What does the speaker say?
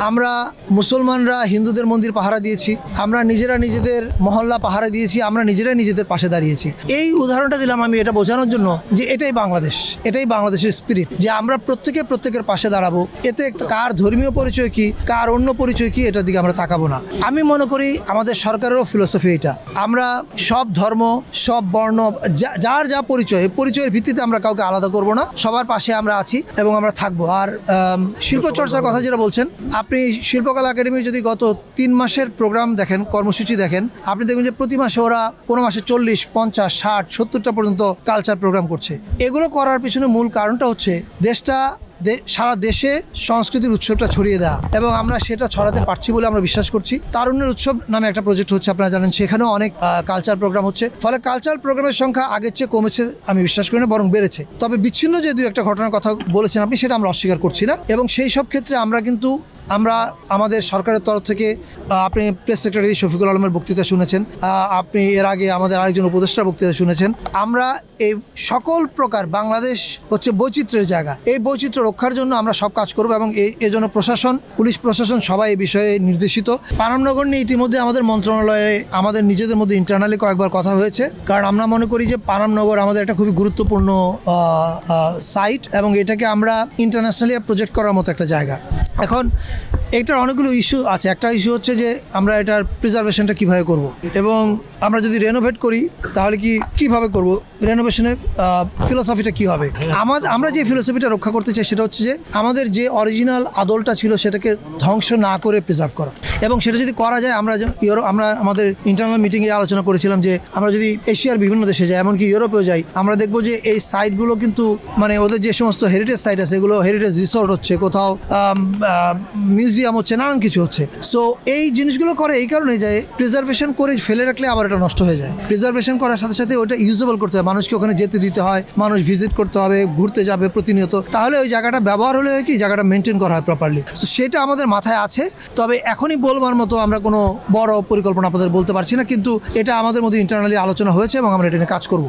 আমরা মুসলমানরা হিন্দুদের মন্দির পাহারা দিয়েছি, আমরা নিজেরা নিজেদের মহল্লা পাহারা দিয়েছি, আমরা নিজেরাই নিজেদের পাশে দাঁড়িয়েছি। এই উদাহরণটা দিলাম আমি এটা বোঝানোর জন্য যে এটাই বাংলাদেশ, এটাই বাংলাদেশের স্পিরিট, যে আমরা প্রত্যেকের পাশে দাঁড়াবো। এতে কার ধর্মীয় পরিচয় কি, কার অন্য পরিচয় কি, এটার দিকে আমরা তাকাবো না। আমি মনে করি আমাদের সরকারেরও ফিলোসফি এটা, আমরা সব ধর্ম, সব বর্ণ, যার যা পরিচয়ের ভিত্তিতে আমরা কাউকে আলাদা করব না, সবার পাশে আমরা আছি এবং আমরা থাকবো। আর শিল্প চর্চার কথা যেটা বলছেন, আপনি শিল্পকলা একাডেমির যদি গত 3 মাসের প্রোগ্রাম দেখেন, কর্মসূচি দেখেন, আপনি দেখবেন যে প্রতি মাসে ওরা কোনো মাসে 40, 50, 60, 70টা পর্যন্ত কালচার প্রোগ্রাম করছে। এগুলো করার পিছনে মূল কারণটা হচ্ছে সারা দেশে সংস্কৃতির উৎসবটা ছড়িয়ে দেওয়া, এবং আমরা সেটা ছড়াতে পারছি বলে আমরা বিশ্বাস করছি। তারুণ্যের উৎসব নামে একটা প্রজেক্ট হচ্ছে, আপনারা জানেন, সেখানেও অনেক কালচার প্রোগ্রাম হচ্ছে। ফলে কালচার প্রোগ্রামের সংখ্যা আগের চেয়ে কমেছে আমি বিশ্বাস করি না, বরং বেড়েছে। তবে বিচ্ছিন্ন যে 2-1টা ঘটনার কথা বলেছেন আপনি, সেটা আমরা অস্বীকার করছি না। এবং সেই সব ক্ষেত্রে আমরা আমাদের সরকারের তরফ থেকে, আপনি প্রেস সেক্রেটারি শফিকুল আলমের বক্তৃতা শুনেছেন, আপনি এর আগে আমাদের আরেকজন উপদেষ্টার বক্তৃতা শুনেছেন। আমরা এই সকল প্রকার, বাংলাদেশ হচ্ছে বৈচিত্র্যের জায়গা, এই বৈচিত্র্য রক্ষার জন্য আমরা সব কাজ করব এবং এই জন্য প্রশাসন, পুলিশ প্রশাসন সবাই এই বিষয়ে নির্দেশিত। পানামনগর নিয়ে ইতিমধ্যে আমাদের মন্ত্রণালয়ে আমাদের নিজেদের মধ্যে ইন্টারনালি কয়েকবার কথা হয়েছে, কারণ আমরা মনে করি যে পানামনগর আমাদের একটা খুবই গুরুত্বপূর্ণ সাইট এবং এটাকে আমরা ইন্টারন্যাশনালি প্রজেক্ট করার মতো একটা জায়গা। এখন এটার অনেকগুলো ইস্যু আছে। একটা ইস্যু হচ্ছে যে আমরা এটার প্রিজার্ভেশনটা কীভাবে করব, এবং আমরা যদি রেনোভেট করি তাহলে কীভাবে করব, রেনোভেশনের ফিলোসফিটা কী হবে। আমরা যে ফিলোসফিটা রক্ষা করতে চাই সেটা হচ্ছে যে আমাদের যে অরিজিনাল আদলটা ছিল সেটাকে ধ্বংস না করে প্রিজার্ভ করা, এবং সেটা যদি করা যায়, আমরা আমাদের ইন্টারনাল মিটিংয়ে আলোচনা করেছিলাম যে আমরা যদি এশিয়ার বিভিন্ন দেশে যাই, এমনকি ইউরোপেও যাই, আমরা দেখবো যে এই সাইটগুলো কিন্তু মানে ওদের যে সমস্ত হেরিটেজ সাইট আছে, এগুলো হেরিটেজ রিসোর্ট হচ্ছে, কোথাও মিউজিয়াম হচ্ছে, নানান কিছু হচ্ছে। সো এই জিনিসগুলো করে এই কারণে যে প্রিজার্ভেশন করে ফেলে রাখলে আবার এটা নষ্ট হয়ে যায়। প্রিজার্ভেশন করার সাথে সাথে ওটা ইউজেবল করতে হয়, মানুষকে ওখানে যেতে দিতে হয়, মানুষ ভিজিট করতে হবে, ঘুরতে যাবে প্রতিনিয়ত, তাহলে ওই জায়গাটা ব্যবহার হলে হয় কি, জায়গাটা মেনটেন করা হয় প্রপারলি। সো সেটা আমাদের মাথায় আছে, তবে এখনই বলবার মতো আমরা কোনো বড় পরিকল্পনা আপনাদের বলতে পারছি না, কিন্তু এটা আমাদের মধ্যে ইন্টারনালি আলোচনা হয়েছে এবং আমরা এটা নিয়ে কাজ করব।